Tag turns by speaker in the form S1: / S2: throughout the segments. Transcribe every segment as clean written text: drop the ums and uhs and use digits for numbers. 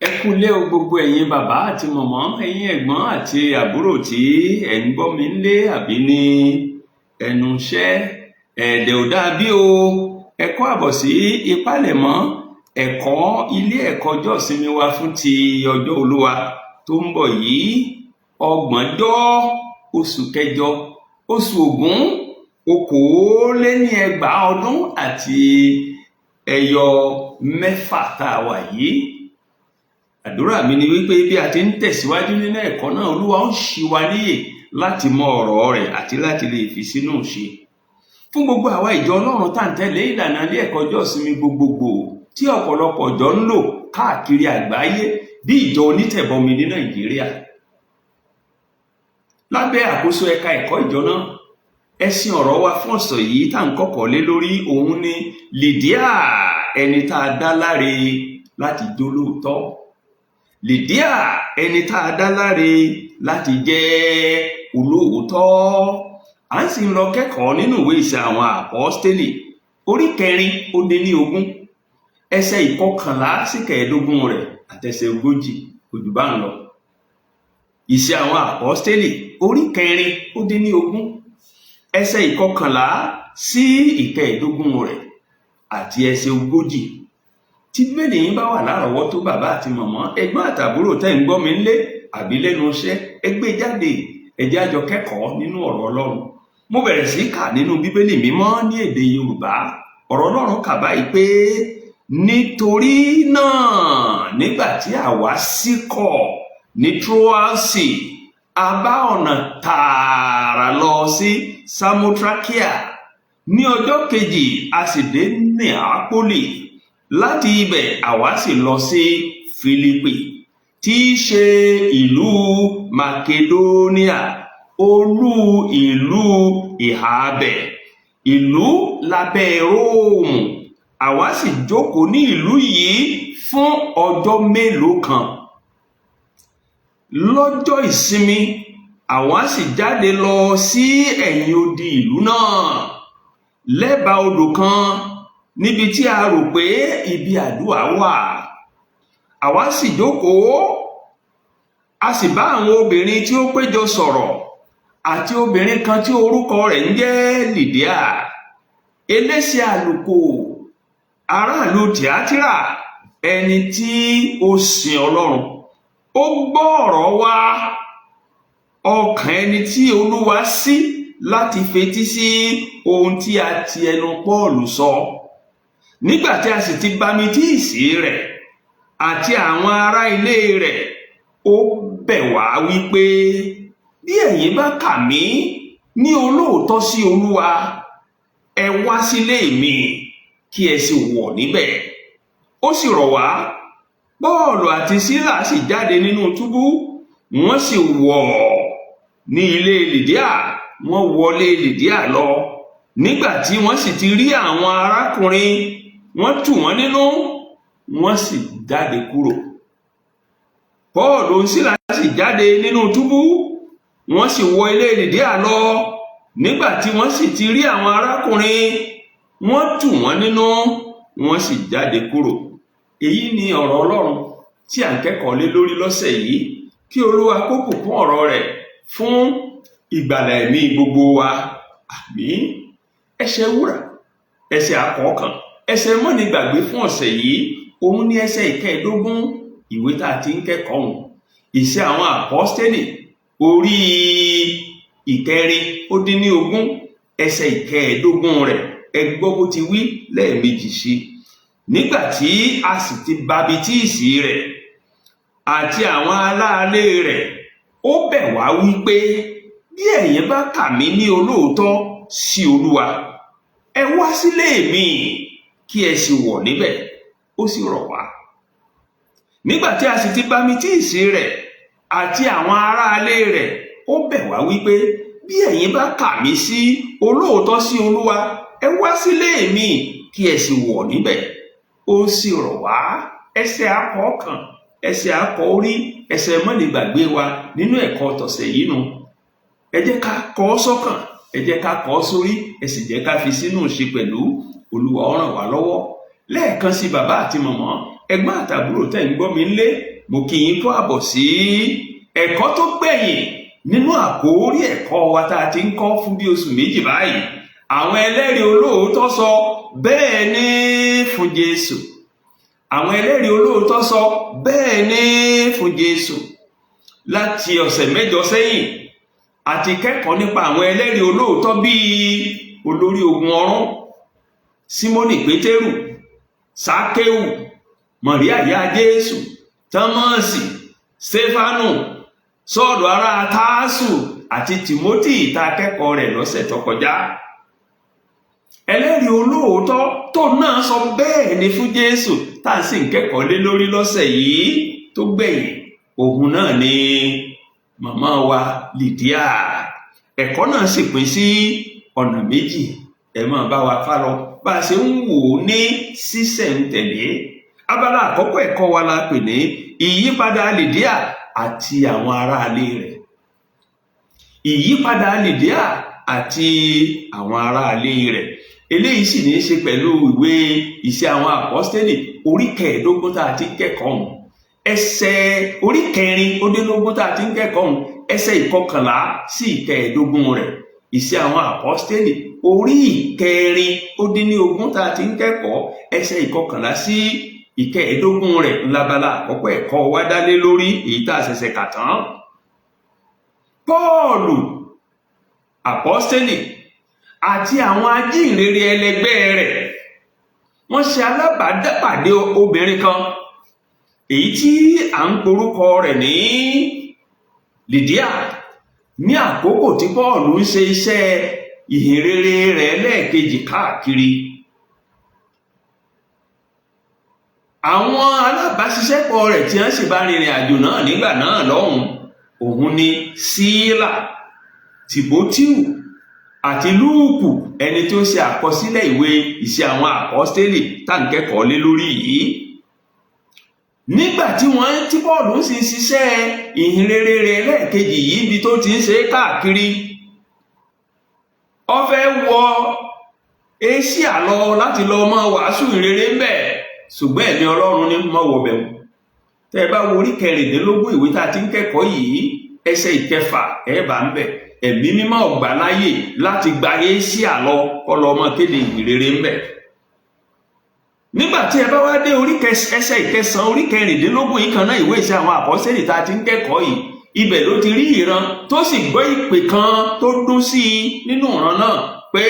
S1: Ẹ kúlé o gbogbo ẹ̀yin bàbá àti mọ̀mọ́, ẹ̀yin ẹ̀gbọ́n àti àbúrò tí ẹ̀ ń gbọ́ mi nílé àbí ní ẹnu iṣẹ́. Ẹ̀dẹ̀ ò dàbí o. Ẹ kú àbọ̀ sí ìpalẹ̀mọ́ ẹ̀kọ́ ilé ẹ̀kọ́ ọjọ́ ìsinmi wa fún ti ọjọ́ Olúwa tó ń bọ̀ yìí, 30 oṣù kẹjọ, oṣù Ògún, 2024 ọdún àti ẹyọ 6 tá a wà yìí. Àdúrà mi ni wípé bí a ti ń tẹ̀síwájú nínú ẹ̀kọ́ náà, Olúwa ń ṣí wa níyè láti mọ ọ̀rọ̀ rẹ̀ àti láti lè fi sínú ìṣe. Fún gbogbo àwa ìjọ Ọlọ́run tá ń tẹ̀lé ìlànà ilé ẹ̀kọ́ ọjọ́ ìsinmi gbogbogbò tí ọ̀pọ̀lọpọ̀ ìjọ ń lò káàkiri àgbáyé bí ìjọ onítẹ̀bọmi ní Nàìjíríà. Lábẹ́ àkóso ẹ̀ka ẹ̀kọ́ ìjọ náà, ẹ̀sìn ọ̀rọ̀ wa fún ọ̀sẹ̀ yìí tá ń kọ́kọ́ lé lórí òun ni Lídíà, ẹni tá a dá láre láti jólóòtọ́. Lídíà, ẹni tá a dá láre láti jẹ́ olóòótọ́. À ń sì lọ kẹ́kọ̀ọ́ nínú ìwé Iṣẹ́ àwọn Àpọ́stélì orí 4:20, ẹsẹ̀ 11 sí 15 rẹ̀ àtẹsẹ̀ 40, ojú bá ń lọ. Iṣẹ́ àwọn Àpọ́stélì orí 4:20, ẹsẹ̀ 11 sí 15 rẹ̀ àti ẹsẹ̀ 40. Tí bẹ́ẹ̀ yín bá wà lárọ̀ọ́wọ́tó bàbá àti mọ̀mọ́, ẹ̀gbọ́n àtàbúrò tẹ́ ń gbọ́ mi nílé àbí lẹ́nu iṣẹ́, ẹ gbé jáde, ẹ jẹ́ a jọ kẹ́kọ̀ọ́ nínú ọ̀rọ̀ Ọlọ́run. Mo bẹ̀rẹ̀ sí kà nínú Bíbélì mímọ́ ní èdè Yorùbá. Ọ̀rọ̀ Ọlọ́run kà báyìí pé nítorí náà nígbà tí àwa ṣíkọ̀ ní Tróásì, a bá ọ̀nà tààrà lọ sí Sámótrákíà. Ní ọjọ́ kejì a sì dé Neapoli. Láti ibẹ̀ àwa sì lọ sí Fílípì, tí í ṣe ìlú Makedóníà, olú ìlú ìhàbẹ̀, ìlú lábẹ́ Róòmù. Àwa sì jókòó ní ìlú yìí fún ọjọ́ mélòó kan. Lọ́jọ́ ìsinmi àwa sì jáde lọ sí ẹ̀yìn odi ìlú náà, lẹ́bàá odò kan níbi tí a rò pé ibi àdúrà wà. Àwa sì jókòó, a sì bá àwọn obìnrin tí ó péjọ sọ̀rọ̀, àti obìnrin kan tí orúkọ rẹ̀ ń jẹ́ Lídíà, elése àlùkò, aráàlú Tíátírà, ẹni tí ó sin Ọlọ́run. Ó gbọ́ ọ̀rọ̀ wa, ọkàn ẹni tí Olúwa ṣí láti fetí sí ohun tí a ti ẹnu Pọ́ọ̀lù sọ. Nígbà tí a sì ti bámítíìsì rẹ̀ àti àwọn ará ilé rẹ̀, ó bẹ̀ wá wípé bí ẹ̀yin bá kà mí ní olóòótọ́ sí Olúwa, ẹ wá sílé mi kí ẹ sì wọ̀ níbẹ̀. Ó sì rọ̀ wá. Pọ́ọ̀lù àti Sílà sì jáde nínú túbú, wọ́n sì wọ̀ ní ilé Lídíà, wọ́n wọlé Lídíà lọ. Nígbà tí wọ́n sì ti rí àwọn arákùnrin, wọ́n tù wọ́n nínú, wọ́n sì jáde kúrò. Pọ́ọ̀lù àti Sílà sì jáde nínú túbú, wọ́n sì wọ ilé Lídíà lọ. Nígbà tí wọ́n sì ti rí àwọn arákùnrin, wọ́n tù wọ́n nínú, wọ́n sì jáde kúrò. Èyí ni ọ̀rọ̀ Ọlọ́run tí à ń kẹ́kọ̀ọ́ lé lórí lọ́sẹ̀ yìí. Kí Olúwa kó bùkún ọ̀rọ̀ rẹ̀ fún ìgbàlà ẹ̀mí gbogbo wa. Àmín. Ẹsẹ̀ wúrà, ẹsẹ̀ àkọ́kàn, ẹsẹ̀ mọ́nigbàgbé fún ọ̀sẹ̀ yìí, òun ni ẹsẹ̀ 15 ìwé tá a ti ń kẹ́kọ̀ọ́ ọ̀hún. Iṣẹ́ àwọn Àpọ́stélì orí 4:20, ẹsẹ̀ 15 rẹ̀. Ẹ gbọ́ bó ti wí lẹ́ẹ̀mejì sí. Nígbà tí a sì ti bámítíìsì rẹ̀ àti àwọn aláàlé rẹ̀, ó bẹ̀ wá wípé bí ẹ̀yin bá kà mí ní olóòótọ́ sí Olúwa, ẹ wá sílé mi kí ẹ sì wọ̀ níbẹ̀. Ó sì rọ̀ wá. Nígbà tí a sì ti bámítíìsì rẹ̀ àti àwọn aráalé rẹ̀, ó bẹ̀ wá wípé bí ẹ̀yin bá kà mí sí olóòótọ́ sí Olúwa, ẹ wá sílé mi kí ẹ sì wọ̀ níbẹ̀. Ó sì rọ̀ wá. Ẹsẹ̀ àkọ́kàn, ẹsẹ̀ àkọ́rí, ẹsẹ̀ mọ́nigbàgbé wa nínú ẹ̀kọ́ tọ̀sẹ̀ yìí nù. Ẹ jẹ́ ká kọ ọ́ sọ́kàn, ẹ jẹ́ ká kọ ọ́ sórí, ẹ sì jẹ́ ká fi sínú ìṣe pẹ̀lú. Olúwa ó ràn wá lọ́wọ́. Lẹ́ẹ̀kan sí bàbá àti mọ̀mọ́, ẹ̀gbọ́n àtàbúrò tẹ́ ń gbọ́ mi nílé mo kí yín kú àbọ̀ sí ẹ̀kọ́ tó gbẹ̀yìn nínú àkórí ẹ̀kọ́ wa tá a ti ń kọ́ fún bí oṣù méjì báyìí. Àwọn ẹlẹ́rìí olóòótọ́ sọ bẹ́ẹ̀ ni fún Jésù. Àwọn ẹlẹ́rìí olóòótọ́ sọ bẹ́ẹ̀ ni fún Jésù. Láti ọ̀sẹ̀ mẹ́jọ sẹ́yìn a ti kẹ́kọ̀ọ́ nípa àwọn ẹlẹ́rìí olóòótọ́ bíi olórí ogun ọ̀rún, Símónì Pétérù, Sákéù, Màríà ìyá Jésù, Támọ́sì, Séfánù, Sọ́ọ̀lù ará Tásù àti Tìmótì tá a kẹ́kọ̀ọ́ rẹ̀ lọ́sẹ̀ tó kọjá. Ẹlẹ́rìí olóòótọ́ tó náà sọ bẹ́ẹ̀ ni fún Jésù tá a sì ń kẹ́kọ̀ọ́ lé lórí lọ́sẹ̀ yìí tó gbẹ̀yìn, òun náà ni màmá wa Lídíà. Ẹ̀kọ́ náà sì pín sí ọ̀nà méjì. Ẹ máa bá wa ká lọ bá a ṣe ń wò ó ní sísẹ̀ǹtẹ̀lé. Abala àkọ́kọ́ ẹ̀kọ́ wa la pè ní ìyípadà Lídíà àti àwọn aráalé rẹ̀. Ìyípadà Lídíà àti àwọn aráalé rẹ̀. Eléyìí sì ní í ṣe pẹ̀lú ìwé Iṣẹ́ àwọn Àpọ́stélì orí 15 tá a ti kẹ́kọ̀ọ́ ọ̀hún. Ẹsẹ̀ orí 4 tá a ti ń kẹ́kọ̀ọ́ ọ̀hún, ẹsẹ̀ 11 sí 15 rẹ̀. Iṣẹ́ àwọn Àpọ́stélì orí 4 tá a ti ń kẹ́kọ̀ọ́, ẹsẹ̀ 11 sí 15 rẹ̀ ńlábala àkọ́kọ́ ẹ̀kọ́ wa dálé lórí èyí tá a ṣẹ̀ṣẹ̀ kà tán. Pọ́ọ̀lù Àpọ́stélì àti àwọn ajíhìnrere ẹlẹgbẹ́ rẹ̀ wọ́n ṣe alábàápàdé obìnrin kan èyí tí à ń porúkọ rẹ̀ ní Lídíà ní àkókò tí Pọ́ọ̀lù ń ṣe iṣẹ́ ìhìnrere rẹ̀ lẹ́ẹ̀kejì káàkiri. Àwọn alábàáṣiṣẹ́pọ̀ rẹ̀ tí wọ́n sì bá rìnrìn àjò náà nígbà náà lọ́hùn, òun ni Sílà, Tìmótíù àti Lúùkù, ẹni tí ó ṣe àkọsílẹ̀ ìwé Iṣẹ́ àwọn Àpọ́stélì tá à ń kẹ́kọ̀ọ́ lé lórí yìí. Nígbà tí Pọ́ọ̀lù sì ń ṣiṣẹ́ ìhìnrere rẹ̀ lẹ́ẹ̀kejì yìí ibi tó ti ń ṣe káàkiri, ó fẹ́ wọ Éṣíà lọ láti lọ máa wàásù ìrere ń bẹ̀, ṣùgbọ́n ẹ̀mí Ọlọ́run ní mọ́ wọ bẹ̀rù. Tẹ́ ẹ bá wo orí 15 ìwé tá a ti ń kẹ́kọ̀ọ́ yìí, ẹsẹ̀ 6 ẹ bá ń bẹ̀. Ẹ̀mí mímọ́ gbà láyè láti gba Éṣíà lọ kó lọ máa kéde ìrere ń bẹ̀. Nígbà tí ẹ bá wá dé ẹsẹ̀ 9 orí 16 yìí kan náà ìwé Iṣẹ́ àwọn Àpọ́stélì tá a ti ń kẹ́kọ̀ọ́ yìí, ibẹ̀ ló ti rí ìran tó sì gbọ́ ìpè kan tó dún sí i nínú ìran náà pé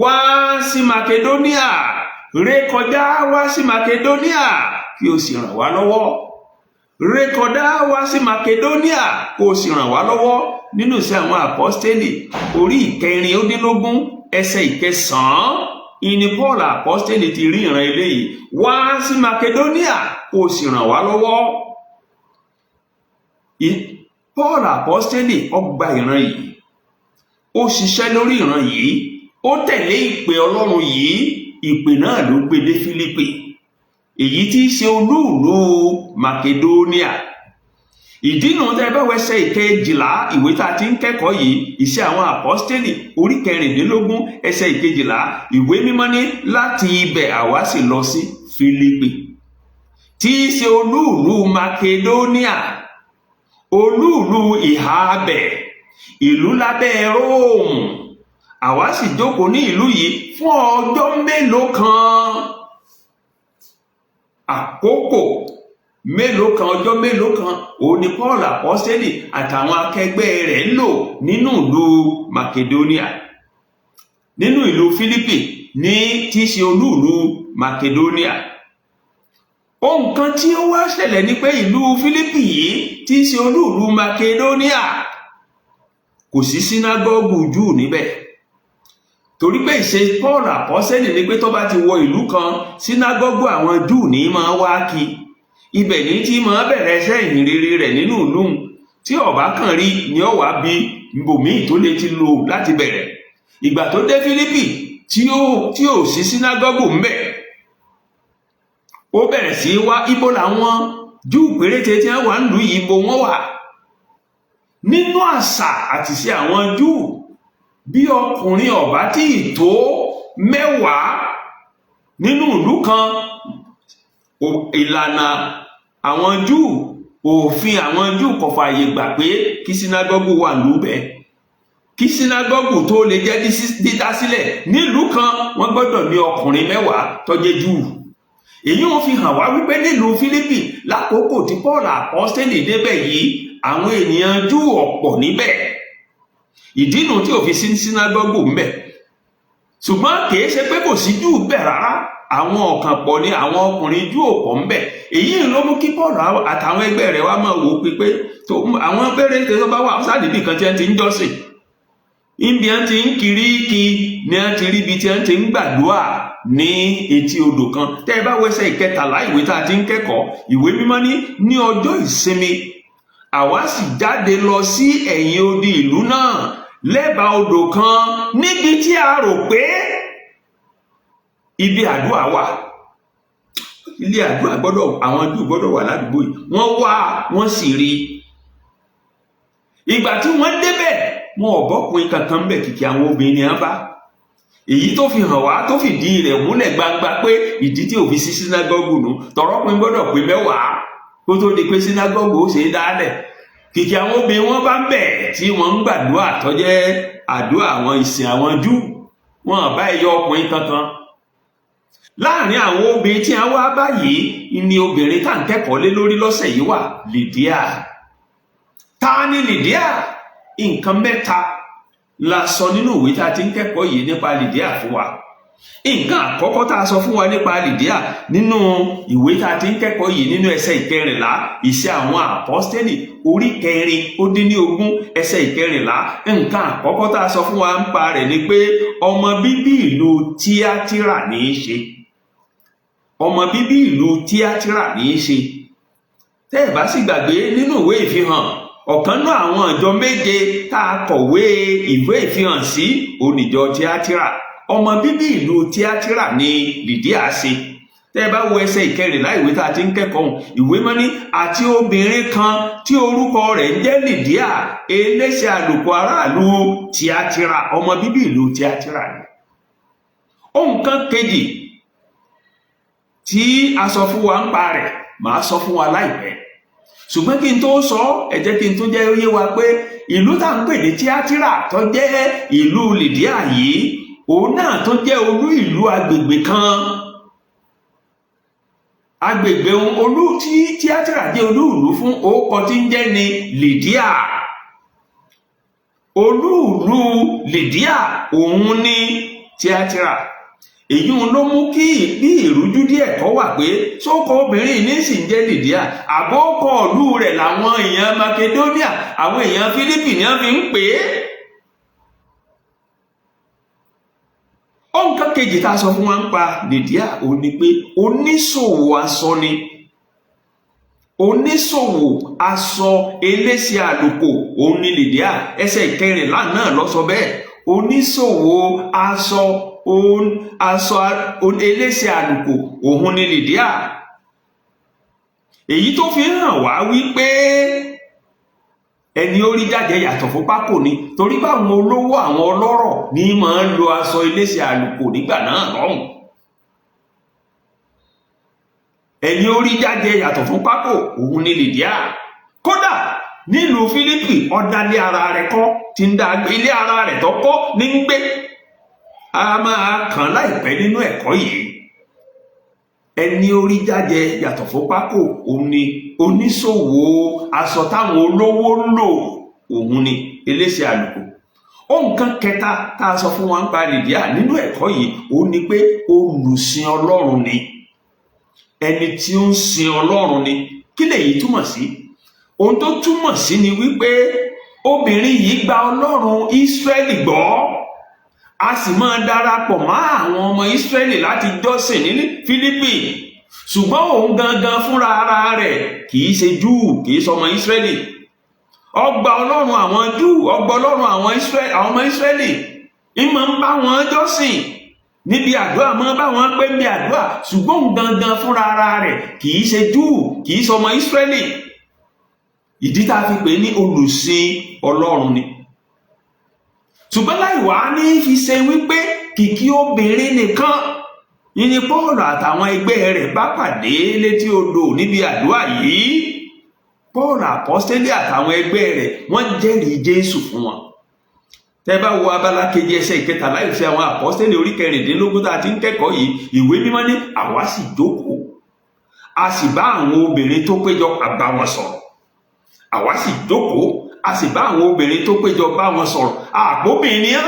S1: wá sí Makedóníà, rékọjá wá sí Makedóníà kí o sì ràn wá lọ́wọ́. Rékọjá wá sí Makedóníà kó o sì ràn wá lọ́wọ́. Nínú Iṣẹ́ àwọn Àpọ́stélì orí 14 ẹsẹ̀ 9 ìní Paul Àpọ́stélì ti rí ìran eléyìí, wá sí Makedóníà kó o sì ràn wá lọ́wọ́. Paul Àpọ́stélì ó gba ìran yìí, ó ṣiṣẹ́ lórí ìran yìí, ó tẹ̀lé ìpè Ọlọ́run yìí. Ìpè náà ló gbé dé Fílípì, èyí tí í ṣe olú-ìlú Makedóníà. Ìdí nu tẹ́ bá wẹsẹ̀ 12 ìwé tá a ti ń kẹ́kọ̀ọ́ yìí, Iṣẹ́ àwọn Àpọ́stélì orí 14 ẹsẹ̀ 12, ìwé mímọ́ ní láti ibẹ̀ àwa sì lọ sí Fílípì, tí í ṣe olú-ìlú Makedóníà, olú-ìlú ìhà abẹ̀, ìlú lábẹ́ Róòmù. Àwa sì jókòó ní ìlú yìí fún ọjọ́ mélòó kan. Àkókò mélòó kan, ọjọ́ mélòó kan, òun ni Paul Àpọ́stélì àtàwọn akẹgbẹ́ rẹ̀ lò nínú ìlú Makedóníà, nínú ìlú Fílípì ní tí í ṣe olú-ìlú Makedóníà. Ohun kan tí ó wá ṣẹlẹ̀ ni pé ìlú Fílípì yìí tí í ṣe olú-ìlú Makedóníà kò sí sínágọ́gù Júù níbẹ̀. Torí pé ìṣe Paul Àpọ́stélì ni pé tó bá ti wọ ìlú kan, sínágọ́gù àwọn Júù ní máa wá kí. Ibẹ̀ ní tí máa bẹ̀rẹ̀ iṣẹ́ ìhìnrere rẹ̀ nínú ìlú. Tí ó bá kàn rí ni ó wá bí ibòmíì tó lè ti lò láti bẹ̀rẹ̀. Ìgbà tó dé Fílípì tí ò sí sínágọ́gù ńbẹ̀, ó bẹ̀rẹ̀ sí wá ibo làwọn Júù péréte tí wọ́n wà ń lù yìí, ibo wọ́n wà. Nínú àṣà àti ìṣe àwọn Júù, bí ọkùnrin ó bá tí ì tó 10 nínú ìlú kan, ìlànà àwọn Júù, òfin àwọn Júù kò fààyè gbà pé kí sínágọ́gù wà lúbẹ̀. Kí sínágọ́gù tó lè jẹ́ dídá sílẹ̀ nílùú kan, wọ́n gbọ́dọ̀ ní ọkùnrin 10 tó jẹ́ Júù. Èyí wọ́n fi hàn wá wípé nílùú Fílípì lákòókò tí Paul apọ́stélì débẹ̀ yìí, àwọn ènìyàn Júù ọ̀pọ̀ níbẹ̀. Ìdí nu tí ò fi sí sínágọ́gù ńbẹ̀. Ṣùgbọ́n kìí ṣe pé kò sí Júù bẹ̀ rárá, àwọn ọ̀kan pọ̀ ní àwọn ọkùnrin Júù ọ̀pọ̀ ńbẹ̀. Èyí ló mú kí Paul àtàwọn ẹgbẹ́ rẹ̀ wá máa wò pé àwọn péréte tó bá wà sádìbì kan tí wọ́n ti ń jọ́sìn, ibi wọ́n ti ń kiri kí ni wọ́n ti rí ibi tí wọ́n ti ń gbàdúrà ní etí odò kan. Tẹ́ ẹ bá wẹsẹ̀ 13 ìwé tá a ti ń kẹ́kọ̀ọ́, ìwé mímọ́ ní ọjọ́ ìsinmi àwa sì jáde lọ sí ẹ̀yìn odi ìlú náà lẹ́bàá odò kan níbi tí a rò pé ibi àdúrà wà. Ilé àdúrà àwọn Júù gbọ́dọ̀ wà ládùúgbò yìí. Wọ́n wá, wọ́n sì rí. Ìgbà tí wọ́n débẹ̀, wọn ò bọ́kùnrin kankan bẹ̀, kìkì àwọn obìnrin ni wọ́n bá. Èyí tó fi hàn wá, tó fìdí rẹ̀ múlẹ̀ gbangba pé ìdí tí ò fi sí sínágọ́gù nù, tọ̀rọ̀kùnrin gbọ́dọ̀ pé 10 kó tó di pé sínágọ́gù ó ṣe é dálẹ̀. Kìkì àwọn obìnrin wọn bá ń bẹ̀ tí wọ́n ń gbàdúrà tó jẹ́ àdúrà àwọn ìsìn àwọn Júù. Wọn bá ẹyọ ọkùnrin kankan. Láàrin àwọn obìnrin tí a wá báyìí ni obìnrin tá à ń kẹ́kọ̀ọ́ lé lórí lọ́sẹ̀ yìí wà, Lídíà. Ta ni Lídíà? Nǹkan 3 la sọ nínú ìwé tá a ti ń kẹ́kọ̀ọ́ yìí nípa Lídíà fún wa. Nǹkan àkọ́kọ́ tá a sọ fún wa nípa Lídíà nínú ìwé tá a ti ń kẹ́kọ̀ọ́ yìí nínú ẹsẹ̀ 14 Iṣẹ́ àwọn Àpọ́stélì orí 4:19 ẹsẹ̀ 14. Nǹkan àkọ́kọ́ tá a sọ fún wa ń pa rẹ̀ ni pé ọmọ bíbí ìlú Tíátírà ní í ṣe. Ọmọ bíbí ìlú Tíátírà ní í ṣe. Tẹ́ ẹ bá sì gbàgbé nínú ìwé ìfihàn, ọ̀kan náà àwọn ìjọ 7 tá a kọ̀wé ìwé ìfihàn sí oníjọ Tíátírà. Ọmọ bíbí ìlú Tíátírà ni Lídíà ṣe. Tẹ́ ẹ bá wo ẹsẹ̀ 14 ìwé tá a ti ń kẹ́kọ̀ọ́, ìwé mọ́ ní àti obìnrin kan tí orúkọ rẹ̀ ń jẹ́ Lídíà, eléṣẹ́ àlùkò aráàlú Tíátírà. Ọmọ bíbí ìlú Tíátírà ni. Ohun kan kejì tí a sọ fún wa ń pa rẹ̀, màá sọ fún wa láìpẹ́. Ṣùgbọ́n kí n tó sọ, ẹ jẹ́ kí n tó jẹ́ yé wa pé ìlú tá ń pè ní Tíátírà tó jẹ́ ìlú Lídíà yìí, òun náà tó jẹ́ olú ìlú agbègbè kan. Agbègbè olú tí Tíátírà jẹ́ olú ìlú fún orúkọ tí ń jẹ́ ní Lídíà. Olú ìlú Lídíà òun ní Tíátírà. Èyí ló mú kí bí ìrújú díẹ̀ kọ́ wà pé sókò obìnrin ní sì ń jẹ́ Lídíà, àbókọ̀ ìlú rẹ̀ làwọn èèyàn Makedonia, àwọn èèyàn Fílípì ni wọ́n fi ń pè é. Ohun kan kejì tá a sọ fún wa ń pa Lídíà ò ní pé oníṣòwò aṣọ ni. Oníṣòwò aṣọ eléṣẹ́ àlùkò òun ni Lídíà. Ẹsẹ̀ 14 náà ló sọ bẹ́ẹ̀. Oníṣòwò aṣọ eléṣẹ́ àlùkò òun ni Lídíà. Èyí tó fi hàn wá wípé ẹni orí jáde yàtọ̀ fún pákó ni, torí báwọn olówó àwọn ọlọ́rọ̀ ní máa ń lo aṣọ eléṣẹ́ àlùkò nígbà náà lọ́hùn. Ẹni orí jáde yàtọ̀ fún pákó òun ni Lídíà. Kódà nílùú Fílípì, ọ̀dàlé ara rẹ̀ kọ́ ti ń dá ilé ara rẹ̀ tó kọ́ ní ń gbé. A máa kàn láìpẹ́ nínú ẹ̀kọ́ yìí. Ẹni orí jáde yàtọ̀ fún pákó òun ni oníṣòwò aṣọ táwọn olówó ń lò òun ni eléṣẹ́ àlùkò. Ohun kan kẹta tá a sọ fún wa ń pa Lídíà nínú ẹ̀kọ́ yìí òun ni pé olùsìn Ọlọ́run ni. Ẹni tí ó ń sin Ọlọ́run ni. Kí lèyí túmọ̀ sí? Ohun tó túmọ̀ sí ni wípé obìnrin yìí gba Ọlọ́run Ísírẹ́lì gbọ́. A sì máa darapọ̀ mọ́ àwọn ọmọ Ísírẹ́lì láti jọ́sìn ní Fílípì. Ṣùgbọ́n òun gangan fúnra ara rẹ̀ kìí ṣe Júù, kìí ṣọmọ Ísírẹ́lì. Ó gba Ọlọ́run àwọn Júù, ó gba Ọlọ́run àwọn ọmọ Ísírẹ́lì. Ìmọ̀ ń bá wọn jọ́sìn níbi àdúrà, máa bá wọn pé níbi àdúrà. Ṣùgbọ́n òun gangan fúnra ara rẹ̀ kìí ṣe Júù, kìí ṣọmọ Ísírẹ́lì. Ìdí tá a fi pè ní olùsìn Ọlọ́run ni. Ṣùgbọ́n láì wá ní fi ṣe wípé kìkì obìnrin nìkan ní Pọ́ọ̀lù àtàwọn ẹgbẹ́ rẹ̀ bá pàdé létí odò níbi àdúrà yìí. Pọ́ọ̀lù àpọ́stélì àtàwọn ẹgbẹ́ rẹ̀ wọ́n jẹ́rìí Jésù fún wọn. Tẹ́ bá wo abala kejì ẹsẹ̀ ìkẹtàlá ìfẹ́ àwọn àpọ́stélì orí 16 tá a ti ń kẹ́kọ̀ọ́ yìí, ìwé mímọ́ ní àwa sì jókòó, a sì bá àwọn obìnrin tó péjọ bá wọn sọ̀rọ̀. Àwa sì jókòó, a sì bá àwọn obìnrin tó péjọ bá wọn sọ̀rọ̀. Àpọ́bìnrin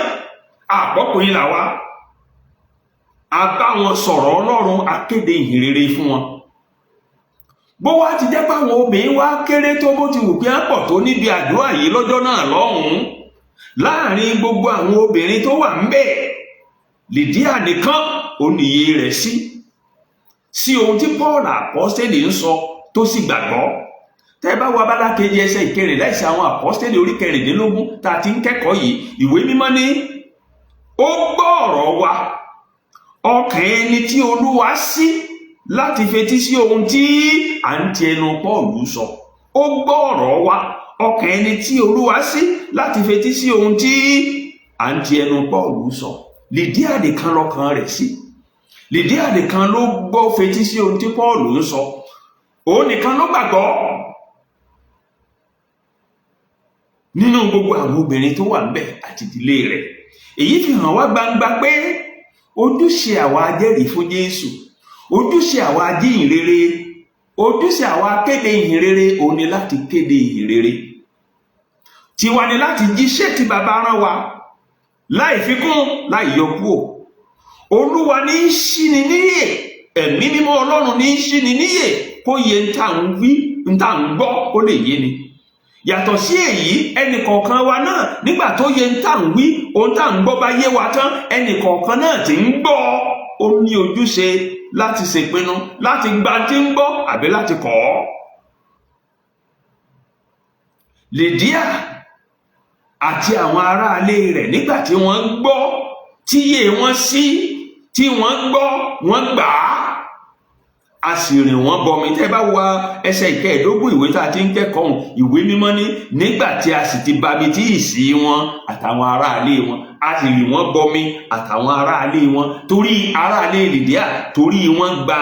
S1: àpọ́kùnrin làwa. A bá wọn sọ̀rọ̀ Ọlọ́run, a kéde ìhìnrere fún wọn. Bó wá ti jẹ́ páwọn obìnrin wá kéré tó bó ti wù kí á pọ̀ tó níbi àdúrà yìí lọ́jọ́ náà lọ́hùn-ún, láàrin gbogbo àwọn obìnrin tó wà ńbẹ̀, Lídíà nìkan ó níye rẹ̀ sí ohun tí Pọ́ọ̀lù àpọ́stélì ń sọ tó sì gbàgbọ́. Tẹ́ bá wo abala kejì ẹsẹ̀ ìkẹrìnlá ẹsẹ̀ àwọn àpọ́stélì orí 16 tá a ti ń kẹ́kọ̀ọ́ yìí, ìwé mímọ́ ní ó gbọ́ ọ̀rọ̀ wa, ọkàn ẹni tí Olúwa ṣí láti fetí sí ohun tí à ń ti ẹnu Pọ́ọ̀lù sọ. Ó gbọ́ ọ̀rọ̀ wa, ọkàn ẹni tí Olúwa ṣí láti fetí sí ohun tí à ń ti ẹnu Pọ́ọ̀lù sọ. Lídíà nìkan lọ́kàn rẹ̀ sí. Lídíà nìkan ló gbọ́ fetí sí ohun tí Pọ́ọ̀lù ń sọ. Òun nìkan ló gbàgbọ́. Nínú gbogbo àwọn obìnrin tó wà ńbẹ̀ àti ìdílé rẹ̀, èyí fi hàn wá gbangba pé ojúṣe àwa ajẹ́rìí fún Jésù, ojúṣe àwa ajíhìnrere, ojúṣe àwa akéde ìhìnrere òun ni láti kéde ìhìnrere. Tiwa ni láti jíṣẹ́ tí bàbá rán wa, láì fikún láì yọ kúrò. Olúwa ní í ṣíni níyè, ẹ̀mí mímọ́ Ọlọ́run ní í ṣíni níyè kó yé ń tà ń wí, ń tà ń gbọ́ ó lè yé ni. Yàtọ̀ sí èyí, ẹnìkọ̀ọ̀kan wa náà nígbà tó yé ń tà ń wí, ohun tà ń gbọ́ bá yé wa tán, ẹnìkọ̀ọ̀kan náà tí ń gbọ́ ó ní ojúṣe láti ṣèpinnu láti gba tí ń gbọ́ àbí láti kọ̀ ọ́. Lídíà àti àwọn aráalé rẹ̀ nígbà tí wọ́n gbọ́, tíyè wọn sí, tí wọ́n gbọ́, wọ́n gbà á, a sì rìn wọ́n bọmi. Tẹ́ bá wo ẹsẹ̀ 15 ìwé tá a ti ń kẹ́kọ̀ọ́, ìwé mímọ́ ní nígbà tí a sì ti baptísì wọn àtàwọn aráalé wọn, a sì rìn wọ́n bọmi àtàwọn aráalé wọn, torí aráalé Lídíà torí wọ́n gba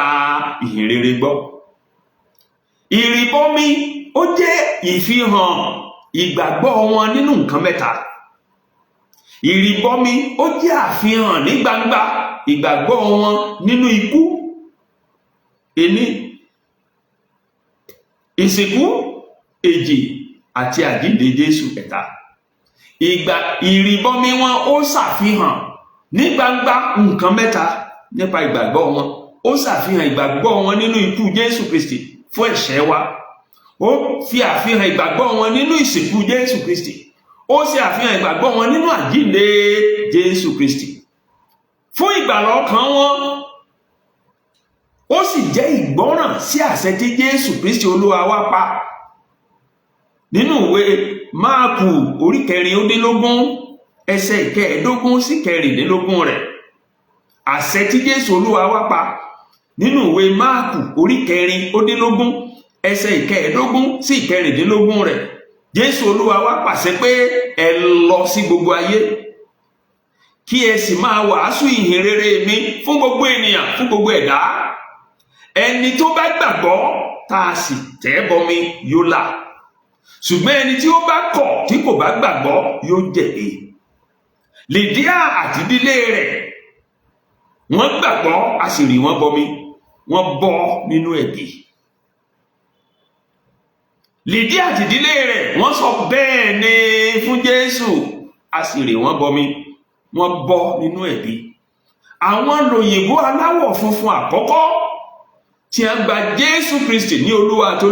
S1: ìhìnrere gbọ́. Ìrìbọmi ó jẹ́ ìfihàn ìgbàgbọ́ wọn nínú nǹkan mẹ́ta. Ìrìbọmi ó jẹ́ àfihàn ní gbangba ìgbàgbọ́ wọn nínú ikú ení, ìsìnkú èjì àti àjíǹde Jésù ẹ̀ta. Ìrìbọmi wọn ó ṣàfihàn ní gbangba nǹkan mẹ́ta nípa ìgbàgbọ́ wọn. Ó ṣàfihàn ìgbàgbọ́ wọn nínú ikú Jésù Kristi fún ẹ̀ṣẹ̀ wa. Ó fi àfihàn ìgbàgbọ́ wọn nínú ìsìnkú Jésù Kristi. Ó ṣe àfihàn ìgbàgbọ́ wọn nínú àjíǹde Jésù Kristi fún ìgbàlà ọkàn wọn. Ó sì jẹ́ ìgbọ́ràn sí àṣẹ tí Jésù Kristi Olúwa wa pa nínú ìwé Máàkù orí 16 ẹsẹ̀ 15 sí 16 rẹ̀. Àṣẹ tí Jésù Olúwa wa pa nínú ìwé Máàkù orí 16 ẹsẹ̀ 15 sí 16 rẹ̀. Jésù Olúwa wa pàṣẹ pé ẹ lọ sí gbogbo ayé kí ẹ sì máa wàásù ìhìnrere mi fún gbogbo ènìyàn, fún gbogbo ẹ̀dá. Ẹni tó bá gbàgbọ́ tá a sì tẹ́ bọmi yóò là, ṣùgbọ́n ẹni tí ó bá kọ̀ tí kò bá gbàgbọ́ yóò jẹ̀bi. Lídíà àti ìdílé rẹ̀ wọ́n gbàgbọ́, a sì rí wọn bọmi, wọ́n bọ́ nínú ẹ̀bi. Lídíà àti ìdílé rẹ̀ wọ́n sọ bẹ́ẹ̀ ni fún Jésù, a sì rí wọn bọmi, wọ́n bọ́ nínú ẹ̀bi. Àwọn lòyìnbó aláwọ̀ funfun àkọ́kọ́ tí a gba Jésù Kristi ní Olúwa àti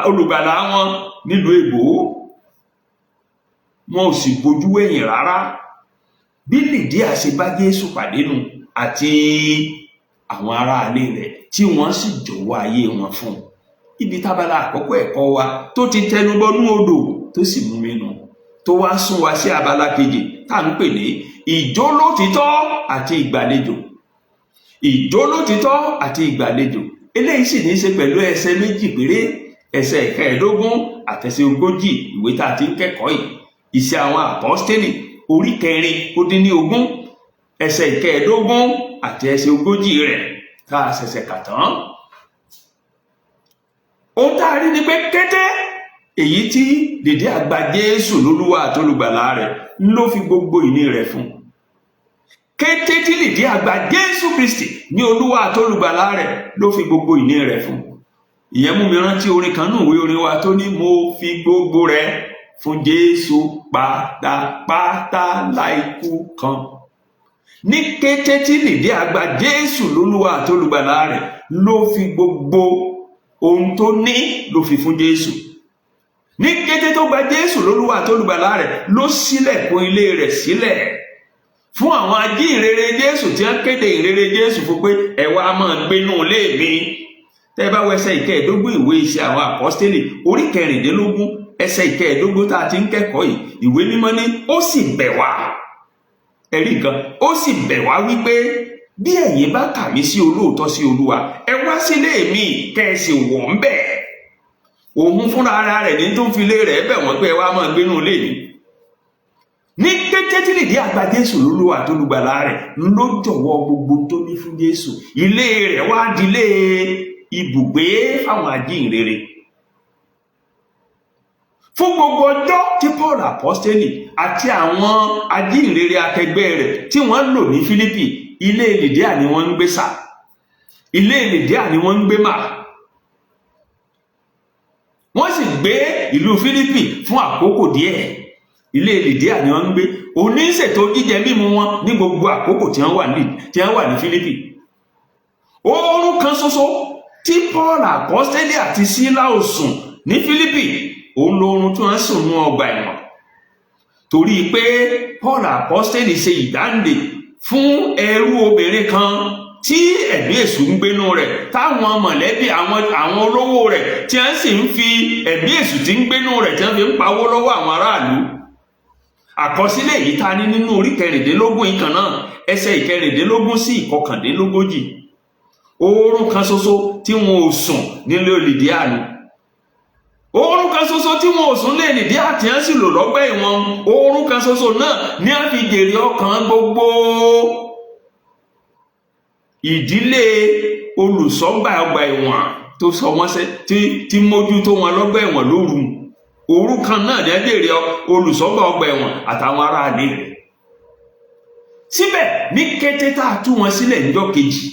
S1: olùgbàlà wọn nílùú Èbó, wọn ò sì bojú ẹ̀yìn rárá. Bí Lídíà ṣe bá Jésù pàdé nù àti àwọn aráalé rẹ̀ tí wọ́n sì jọ̀wọ́ ayé wọn fún un. Ibi tábàlà àkọ́kọ́ ẹ̀kọ́ wa tó ti tẹnubọnú odò tó sì mú mi nù, tó wá sún wa sí abala kejì tá à ń pè ní ìjólótìtọ́ àti ìgbàlejò. Ìjólótìtọ́ àti ìgbàlejò, eléyìí sì ní í ṣe pẹ̀lú ẹsẹ̀ méjì péré, ẹsẹ̀ 15 àtẹsẹ̀ 40 ìwé tá a ti ń kẹ́kọ̀ọ́ yìí. Iṣẹ́ àwọn Àpọ́stélì orí 4-20, ẹsẹ̀ ìkẹẹ̀ẹ́dógún àti ẹsẹ̀ ogójì rẹ̀ tá a ṣẹ̀ṣẹ̀ kà tán. Ohun tá a rí ni pé kété èyí tí Lídíà gba Jésù lólúwa àtolùgbàlà rẹ̀ ló fi gbogbo ìní rẹ̀ fún. Kété tí Lídíà gba Jésù Kristi ní olúwa àtolùgbàlà rẹ̀ ló fi gbogbo ìní rẹ̀ fún. Ìyẹn mú mi rántí orin kan nínú ìwé orin wa tó ní mo fi gbogbo rẹ̀ fún Jésù pátápátá láìkú kan. Ní kété tí Lídíà gba Jésù lólúwa àtolùgbàlà rẹ̀ ló fi gbogbo ohun tó ní ló fi fún Jésù. Ní kété tó gba Jésù lólúwa àtolùgbàlà rẹ̀ ló ṣílẹ̀kùn ilé rẹ̀ sílẹ̀ fún àwọn ajíhìnrere Jésù tí wọ́n kéde ìrere Jésù fún pé ẹ wá máa gbénú ilé mi. Tẹ́ bá wo ẹsẹ̀ ìkẹẹ̀ẹ́dógún ìwé Iṣẹ́ àwọn Àpọ́stélì orí 16 ẹsẹ̀ ìkẹẹ̀ẹ́dógún tá a ti ń kẹ́kọ̀ọ́ yìí, ìwé mímọ́ ní ó sì bẹ̀ wá. Ẹ̀rí nǹkan, ó sì bẹ̀ wá wípé bí ẹ̀yin bá kà mí sí olóòótọ́ sí Olúwa, ẹ wá sílé mi kẹ́ ẹ sì wọ̀ ń bẹ̀. Òun fúnra ara rẹ̀ ní tó ń fi ilé rẹ̀ bẹ̀ wọ́n pé ẹ wá máa gbénú ilé mi. Ní kété tí Lídíà gba Jésù lólúwa àtolùgbàlà rẹ̀ ló jọ̀wọ́ gbogbo tó ní fún Jésù. Ilé rẹ̀ wá dilé ibùgbé fáwọn ajíhìnrere. Fún gbogbo ọjọ́ tí Paul apọ́stélì àti àwọn ajíhìnrere akẹgbẹ́ rẹ̀ tí wọ́n lò ní Fílípì, ilé Lídíà ni wọ́n ń gbé sà, ilé Lídíà ni wọ́n ń gbé mà. Wọ́n sì gbé ìlú Fílípì fún àkókò díẹ̀. Ilé Lídíà ni wọ́n ń gbé. Oníṣètò jíjẹ mímu wọn ní gbogbo àkókò tí wọ́n wà ní Fílípì. Oorun kan ṣoṣo tí Paul apọ́stélì àti Sílà ò sùn ní Fílípì, òun lóorun tí wọ́n sùn ní ọgbà ẹ̀wọ̀n. Torí pé Paul apọ́stélì ṣe ìdáǹdè fún ẹrú obìnrin kan tí ẹ̀mí èṣù ń gbénú rẹ̀, táwọn mọ̀lẹ́bí àwọn olówó rẹ̀ tí wọ́n sì ń fi ẹ̀mí èṣù tí ń gbénú rẹ̀ tí wọ́n fi ń pawó lọ́wọ́ àwọn aráàlú. Àkọsílẹ̀ yìí ta ní nínú orí 16 ìkan náà ẹsẹ̀ 16 sí 19. Oorun kan ṣoṣo tí wọn ò sùn nílé Lídíà ni. Oorun kan ṣoṣo tí wọn ò sùn lé Lídíà tí wọ́n sì lò lọ́gbà ẹ̀wọ̀n. Oorun kan ṣoṣo náà ní a fi jèrè ọkàn gbogbo ìdílé olùṣọ́gbà ọgbà ẹ̀wọ̀n tó sọ wọ́n sẹ́ tí mójútó wọn lọ́gbà ẹ̀wọ̀n lóru. Òru kan náà ní a jèrè olùṣọ́gbà ọgbà ẹ̀wọ̀n àtàwọn aráàlú rẹ̀. Síbẹ̀ ní kété tá a tú wọn sílẹ̀ níjọ́ kejì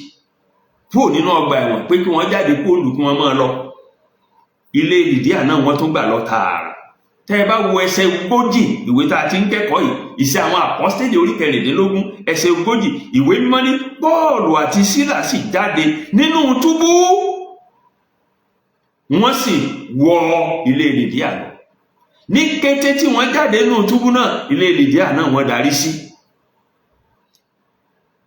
S1: kúrò nínú ọgbà ẹ̀wọ̀n pé kí wọ́n jáde kó olù kí wọ́n máa lọ, ilé Lídíà náà wọ́n tún gbà lọ tààrà. Tẹ́ ẹ bá wo ẹsẹ̀ 40 ìwé tá a ti ń kẹ́kọ̀ọ́ yìí, Iṣẹ́ àwọn Àpọ́stélì orí 16 ẹsẹ̀ 40, ìwé mímọ́ ní Pọ́ọ̀lù àti Sílà sì jáde nínú túbú, wọ́n sì wọ ilé Lídíà lọ. Ní kété tí wọ́n jáde nínú túbú náà, ilé Lídíà náà wọ́n darí sí.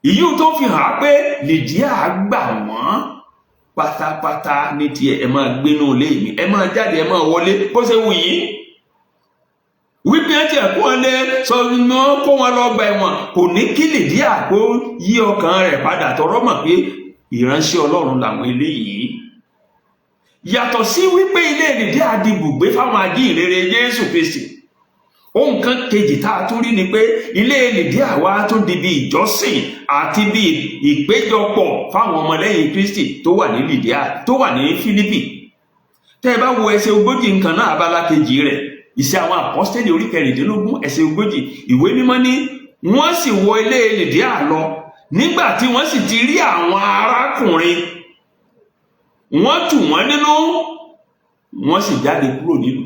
S1: Ìyí tó fi hàn pé Lídíà gbà wọ́n pátápátá ní tiẹ̀, ẹ máa gbénú ilé mi, ẹ máa jáde, ẹ máa wọlé bó ṣe wù yín. Wípé ẹ tiẹ̀ kó wọn lé sọ iná kó wọn lọ gba ẹ̀wọ̀n kò ní kí Lídíà kó yí ọkàn rẹ̀ padà, tọrọ mọ̀ pé ìránṣẹ́ Ọlọ́run làwọn eléyìí. Yàtọ̀ sí wípé ilé Lídíà di ibùgbé fáwọn ajíhìnrere Jésù Kristi, ohun kan kejì tá a tún rí ni pé ilé Lídíà wá tún di bí ìjọsìn àti bí ìpéjọpọ̀ fáwọn ọmọlẹ́yìn Kristi tó wà ní Lídíà tó wà ní Fílípì. Tẹ́ ẹ bá wo ẹsẹ̀ 40 nǹkan náà abala kejì rẹ̀, Iṣẹ́ àwọn Àpọ́stélì orí 16 ẹsẹ̀ 40, ìwé mímọ́ ní wọ́n sì wọ ilé Lídíà lọ. Nígbà tí wọ́n sì ti rí àwọn arákùnrin, wọ́n tù wọ́n nínú, wọ́n sì jáde kúrò nílùú.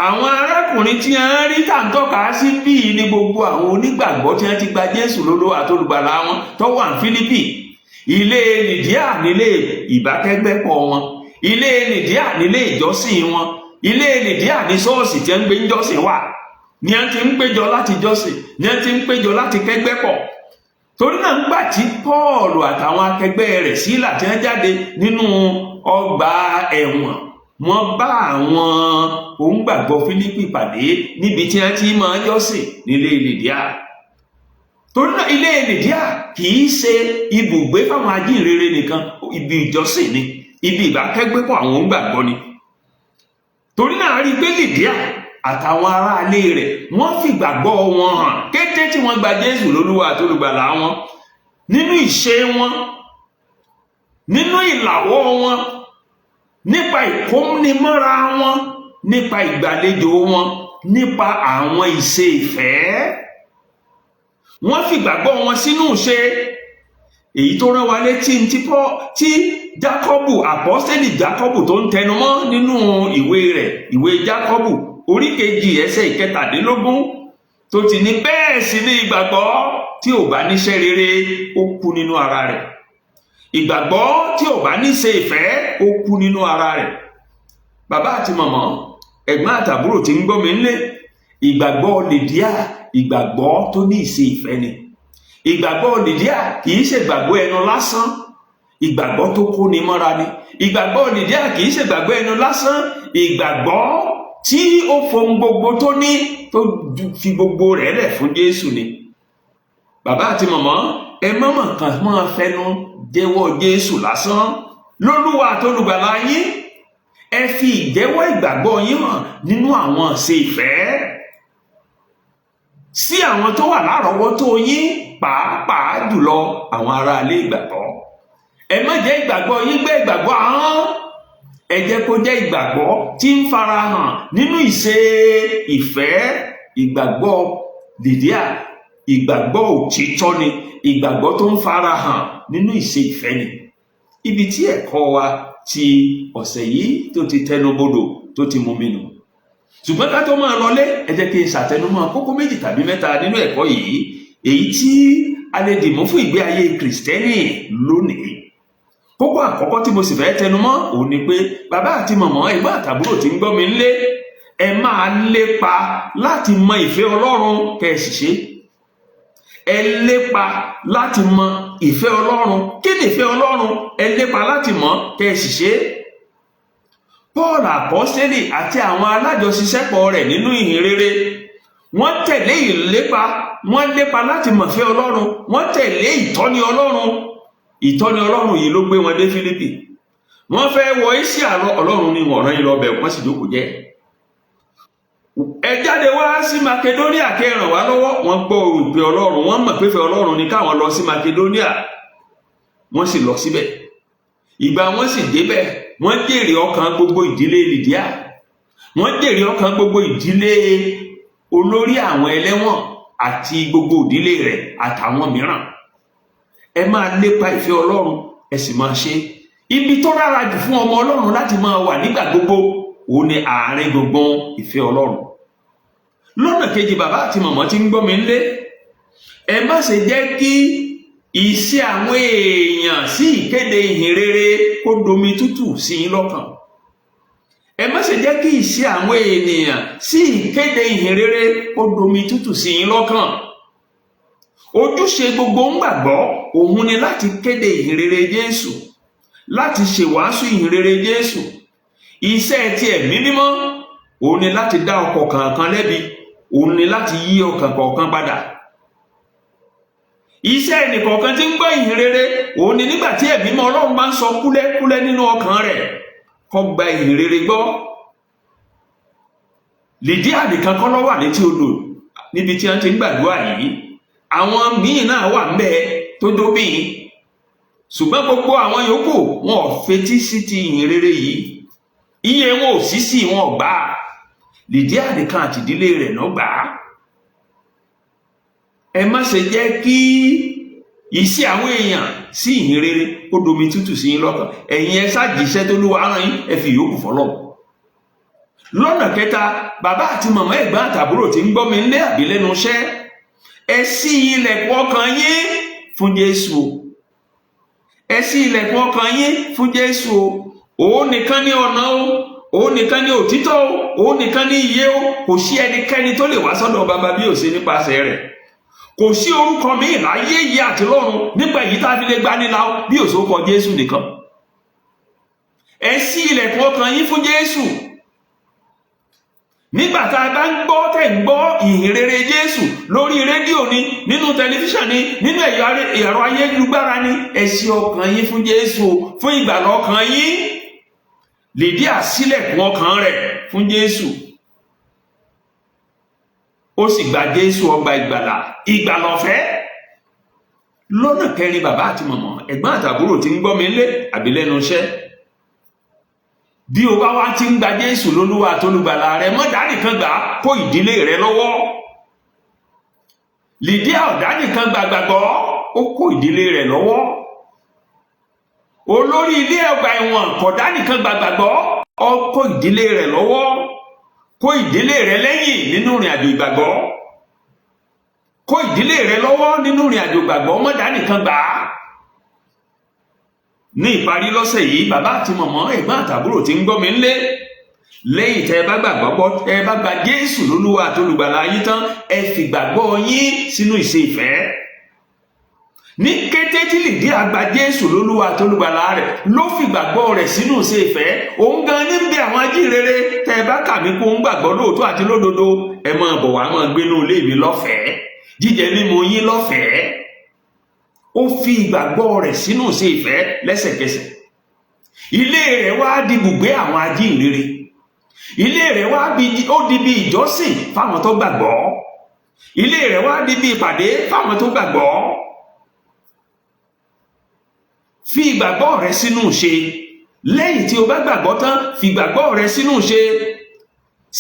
S1: Àwọn arákùnrin tí a ń rí tàǹtọ́ka sí bíi ní gbogbo àwọn onígbàgbọ́ tí wọ́n ti gba Jésù lólúwa àtolùgbàlà wọn tó wà ní Fílípì. Ilé Lídíà nílé ìbákẹ́gbẹ́pọ̀ wọn, ilé Lídíà nílé ìjọsìn wọn, ilé Lídíà ní ṣọ́ọ̀ṣì tí wọ́n ń gbé jọ́sìn wà, ni a ti ń péjọ láti jọ́sìn, ni a ti ń péjọ láti kẹ́gbẹ́pọ̀. Torí náà ń gbà tí Pọ́ọ̀lù àtàwọn akẹgbẹ́ rẹ̀ Sílà tí wọ́n jáde nínú ọgbà ẹ̀wọ̀n, wọ́n bá àwọn òǹgbàgbọ́ Fílípì pàdé níbi tí wọ́n ti máa jọ́sìn nílé Lídíà. Torí náà ilé Lídíà kìí ṣe ibùgbé fáwọn ajíhìnrere nìkan, ibi ìjọsìn ni, ibi ìbákẹ́gbẹ́pọ̀ àwọn òǹgbàgbọ́ ni. Torí náà rí pé Lídíà àtàwọn aráalé rẹ̀ wọ́n fi ìgbàgbọ́ wọn hàn kété tí wọ́n gba Jésù lólúwa àti olùgbàlà wọn, nínú ìṣe wọn, nínú ìlàwọ́ wọn, nípa ìkónimọ́ra wọn, nípa ìgbàlejò wọn, nípa àwọn ìṣe ìfẹ́. Wọ́n fi ìgbàgbọ́ wọn sínú ìṣe, èyí tó rán wa létí tí Jákọ́bù, àpọ́stélì Jákọ́bù tó ń tẹnumọ́ nínú ìwé rẹ̀, ìwé Jákọ́bù orí 2 ẹsẹ̀ 17 tó ti ní bẹ́ẹ̀ sì ni ìgbàgbọ́ tí ò bá níṣẹ́ rere ó kú nínú ara rẹ̀. Ìgbàgbọ́ tí ò bá ní ṣe ìfẹ́ ó kú nínú ara rẹ̀. Bàbá àti màmá, ẹ̀gbọ́n àtàbúrò tí ń gbọ́ mi nílé, ìgbàgbọ́ Lídíà ìgbàgbọ́ tó ní ìṣe ìfẹ́ ni. Ìgbàgbọ́ Lídíà kìí ṣe ìgbàgbọ́ ẹnu lásán, ìgbàgbọ́ tó kóni mọ́ra ni. Ìgbàgbọ́ Lídíà kìí ṣe ìgbàgbọ́ ẹnu lásán, ìgbàgbọ́ tí ó fohun gbogbo tó ní tó fi gbogbo rẹ̀ lẹ̀ fún Jésù ni. Bàbá àti màmá, ẹ mọ̀mọ̀ kan máa fẹnu jẹ́wọ́ Jésù lásán lólúwa àti olùgbàlà yín. Ẹ fi ìjẹ́wọ́ ìgbàgbọ́ yín hàn nínú àwọn ìṣe ìfẹ́ sí àwọn tó wà lárọ̀ọ́wọ́tó yín, pàápàá jùlọ àwọn aráalé ìgbàgbọ́. Ẹ má jẹ́ ìgbàgbọ́ yín gbé ìgbàgbọ́ ahọ́n, ẹ jẹ́ kó jẹ́ ìgbàgbọ́ tí ń farahàn nínú ìṣe ìfẹ́. Ìgbàgbọ́ Lídíà ìgbàgbọ́ òtítọ́ ni, ìgbàgbọ́ tó ń farahàn nínú ìṣe ìfẹ́ ni. Ibi tí ẹ̀kọ́ wa ti ọ̀sẹ̀ yìí tó ti tẹnubodò tó ti mú mi nù. Ṣùgbọ́n ká tó máa lọlé, ẹ jẹ́ kí n ṣàtẹnumọ́ kókó 2 tàbí 3 nínú ẹ̀kọ́ yìí, èyí tí a lè dìmú fún ìgbé ayé Kìrìsìtẹ́nì lónìí. Kókó àkọ́kọ́ tí mo sì fẹ́ tẹnumọ́ òun ni pé bàbá àti màmá, ẹ̀gbọ́n àtàbúrò tí ń gbọ́ mi nílé, ẹ máa lépa láti mọ ìfẹ́ Ọlọ́run kẹ́ ẹ sì ṣe. Ẹ lépa láti mọ ìfẹ́ Ọlọ́run. Kí ni ìfẹ́ Ọlọ́run? Ẹ lépa láti mọ̀ kẹ́ ẹ sì ṣe. Paul àpọ́stélì àti àwọn alájọṣiṣẹ́pọ̀ rẹ̀ nínú ìhìn rere, wọ́n tẹ̀lé ìlépa, wọ́n lépa láti mọ̀ ìfẹ́ Ọlọ́run, wọ́n tẹ̀lé ìtọ́ni Ọlọ́run. Ìtọ́ni Ọlọ́run yìí ló gbé wọn dé Fílípì. Wọ́n fẹ́ wọ Éṣíà lọ, Ọlọ́run ní wọ́n rán yín lọ bẹ̀, wọ́n sì jókòó jẹ́. Ẹ jáde wá sí Makedóníà kẹ́ ràn wá lọ́wọ́. Wọ́n gbọ́ ìpè Ọlọ́run, wọ́n mọ̀ pé ìfẹ́ Ọlọ́run ní káwọn lọ sí Makedóníà, wọ́n sì lọ síbẹ̀. Ìgbà wọ́n sì débẹ̀, wọ́n jèrè ọkàn gbogbo ìdílé Lídíà, wọ́n jèrè ọkàn gbogbo ìdílé olórí àwọn ẹlẹ́wọ̀n àti gbogbo ìdílé rẹ̀ àtàwọn mìíràn. Ẹ máa lépa ìfẹ́ Ọlọ́run, ẹ sì máa ṣe. Ibi tó dára jù fún ọmọ Ọlọ́run láti máa wà nígbà gbogbo òun ni àárín gbogbo ìfẹ́ Ọlọ́run. Lọ́nà kejì, bàbá àti màmá tí ń gbọ́ mi nílé, ẹ má ṣe jẹ́ kí ìṣe àwọn èèyàn sí ìkéde ìhìn rere kó domi tútù sí yín lọ́kàn. Ẹ má ṣe jẹ́ kí ìṣe àwọn ènìyàn sí ìkéde ìhìn rere kó domi tútù sí yín lọ́kàn. Ojúṣe gbogbo ń gbàgbọ́ òun ni láti kéde ìhìn rere Jésù, láti ṣèwàásù ìhìn rere Jésù. Iṣẹ́ ti ẹ̀mí mímọ́ òun ni láti dá ọkàn kọ̀ọ̀kan lẹ́bi, òun ni láti yí ọkàn kọ̀ọ̀kan padà. Iṣẹ́ ẹnìkọ̀ọ̀kan tí ń gbọ́ ìhìn rere òun ni nígbà tí ẹ̀mí mímọ́ Ọlọ́run bá ń sọ kúlẹ́kúlẹ́ nínú ọkàn rẹ̀ kó gba ìhìn rere gbọ́. Lídíà nìkan kọ́ ló wà létí odò níbi tí wọ́n ti ń gbàdúrà yìí. Àwọn míì náà wà ńbẹ̀ tó dóbìn, ṣùgbọ́n gbogbo àwọn yòókù wọn ò fetí sí ti ìhìn rere yìí. Iye wọn ò sí sí wọn ò gbà. Lídíà nìkan àti ìdílé rẹ̀ náà gbà á. Ẹ má ṣe jẹ́ kí ìṣe àwọn èèyàn sí ìhìn rere kó domi tútù sí yín lọ́kàn. Ẹ̀yin ẹ ṣáàjìṣẹ́ tó Olúwa rán yín, ẹ fi ìyókù fọ́lọ́run. Lọ́nà kẹta, bàbá àti màmá, ẹ̀gbọ́n àtàbúrò tí ń gbọ́ mi nílé àbí lẹ́nu iṣẹ́, ẹ ṣí ilẹ̀kùn ọkàn yín fún Jésù. Ẹ ṣí ilẹ̀kùn ọkàn yín fún Jésù. Òun nìkan ní ọ̀nà o, òun nìkan ní òtítọ́ o, òun nìkan ní ìyè o. Kò sí ẹnikẹ́ni tó lè wá sọ́dọ̀ bàbá bí ó ṣe nípasẹ̀ rẹ̀. Kò sí orúkọ míì láyé yìí àti lọ́run nípa èyí tá a fi lè gbani là bí ó ṣe orúkọ Jésù nìkan. Ẹ ṣí ilẹ̀kùn ọkàn yín fún Jésù. Nígbà tá a bá ń gbọ́ tẹ̀ ń gbọ́ ìhìn rere Jésù lórí rédíò ni, nínú tẹlifíṣàn ni, nínú ẹ̀rọ ayélujára ni, ẹ ṣí ọkàn yín fún Jésù, fún ìgbàlà ọkàn yín. Lídíà ṣílẹ̀kùn ọkàn rẹ̀ fún Jésù. ó sì gba Jésù ọgbà ìgbàlà ọ̀fẹ́. Lọ́nà kẹrin, bàbá àti màmá, ẹ̀gbọ́n àtàbúrò tí ń gbọ́ mi lé àbí lẹ́nu iṣẹ́, bí o bá wá ti ń gba Jésù lólúwa àtolùgbàlà rẹ, mọ́ dá nìkan gbà kó ìdílé rẹ lọ́wọ́. Lídíà ò dá nìkan gbàgbọ́, ó kó ìdílé rẹ lọ́wọ́. Olórí ilé ọgbà ẹ̀wọ̀n kò dá nìkan gbàgbọ́, ó kó ìdílé rẹ lọ́wọ́, kó ìdílé rẹ lẹ́yìn nínú ìrìn àjò ìgbàgbọ́, kó ìdílé rẹ lọ́wọ́ nínú ìrìn àjò ìgbàgbọ́, mọ́ dá nìkan gbà. Ní ìparí lọ́sẹ̀ yìí, bàbá àti màmá, ẹ̀gbọ́n àtàbúrò tí ń gbọ́ mi ńlé, lẹ́yìn tẹ́ ẹ bá gbàgbọ́, ẹ bá gba Jésù lólúwa àtolùgbàlà yín tán, ẹ fi gbàgbọ́ yín sínú ìṣe ìfẹ́. Ní kété tí Lídíà gba Jésù lólúwa àtolùgbàlà rẹ̀, ló fi gbàgbọ́ rẹ̀ sínú ìṣe ìfẹ́. Òun gan ní bí àwọn ajíhìnrere, tẹ́ ẹ bá kà mí kó ń gbàgbọ́ lóòótọ́ àti lódodo, ẹ máa bọ̀ wá, máa gbénú ilé mi lọ́fẹ̀ẹ́, jíjẹ mímu yín lọ́fẹ̀ẹ́. Ó fi ìgbàgbọ́ rẹ̀ sínú ìṣe ìfẹ́ lẹ́sẹ̀kẹsẹ̀. Ilé rẹ̀ wá di ibùgbé àwọn ajíhìnrere. Ilé rẹ̀ wá di bí ìjọsìn fáwọn tó gbàgbọ́. Ilé rẹ̀ wá di bí ìpàdé fáwọn tó gbàgbọ́. Fi ìgbàgbọ́ rẹ̀ sínú ìṣe. Lẹ́yìn tí o bá gbàgbọ́ tán, fi ìgbàgbọ́ rẹ̀ sínú ìṣe.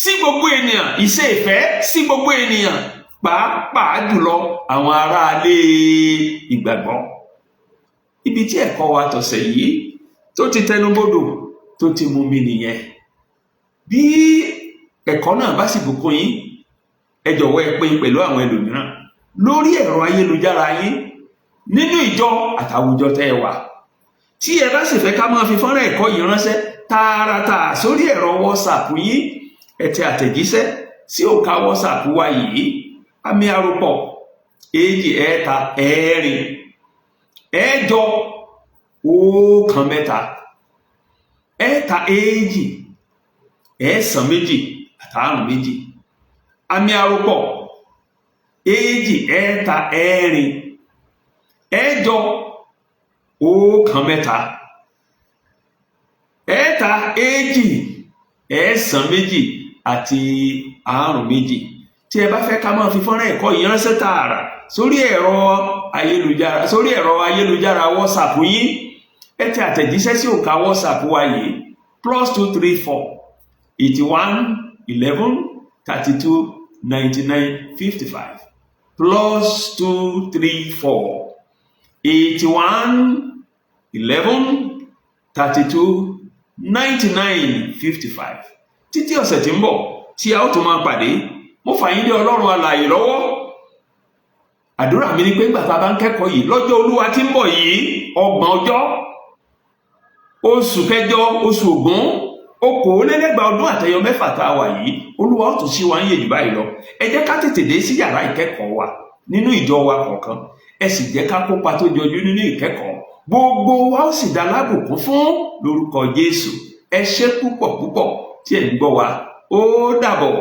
S1: Sí gbogbo ènìyàn, ìṣe ìfẹ́ sí gbogbo ènìyàn, pàápàá jùlọ àwọn aráalé ìgbàgbọ́. Ibi tí ẹ̀kọ́ wa tọ̀sẹ̀ yìí tó ti tẹnubodò tó ti mú mi nìyẹn. Bí ẹ̀kọ́ náà bá sì bùkún yín, ẹ jọ̀wọ́ ẹ pín pẹ̀lú àwọn ẹlòmíràn lórí ẹ̀rọ ayélujára yín, nínú ìjọ àtàwùjọ tẹ́ ẹ wà. Tí ẹ bá sì fẹ́ ká máa fi fọ́nrán ẹ̀kọ́ yìí ránṣẹ́ tààràtà sórí ẹ̀rọ WhatsApp yín, ẹ tẹ àtẹ̀jíṣẹ́ sí òǹkà WhatsApp wa yìí, àmì àròpọ̀ 2 3 4 8 1 3 ẹ̀ta 2 ẹ̀sán 2 àtàrùn 2, àmì àròpọ̀ 2 3 4 8 1 3 ẹ̀ta 2 ẹ̀sán 2 àti àrùn 2. Tí ẹ bá fẹ́ ká máa fi fọ́nrán ẹ̀kọ́ yìí ránṣẹ́ tààrà sórí ẹ̀rọ ayélujára WhatsApp yín, ẹ tẹ àtẹ̀jíṣẹ́ sí òǹkà WhatsApp wa yìí +234 81 11 32 99 55 +234 81 11 32 99 55. Títí ọ̀sẹ̀ tí ń bọ̀ tí a ó tún máa pàdé, mo fà yín lé Ọlọ́run alààyè lọ́wọ́. Àdúrà mi ni pé nígbà tá a bá ń kẹ́kọ̀ọ́ yìí lọ́jọ́ Olúwa tí ń bọ̀ yìí, 30 ọjọ́, oṣù kẹjọ, oṣù Ògún, 2024 ọdún àtẹyọ 6 tá a wà yìí, Olúwa ó tún sí wa ń yè jù báyìí lọ. Ẹ jẹ́ ká tètè dé sí yàrá ìkẹ́kọ̀ọ́ wa nínú ìjọ wa kọ̀ọ̀kan. Ẹ sì jẹ́ ká kópa tó jọjú nínú ìkẹ́kọ̀ọ́. Gbogbo wa ó sì dá lábùkún fún lórúkọ Jésù. Ẹ ṣé púpọ̀ púpọ̀ tí ẹ ń gbọ́ wa. Ó dàbọ̀.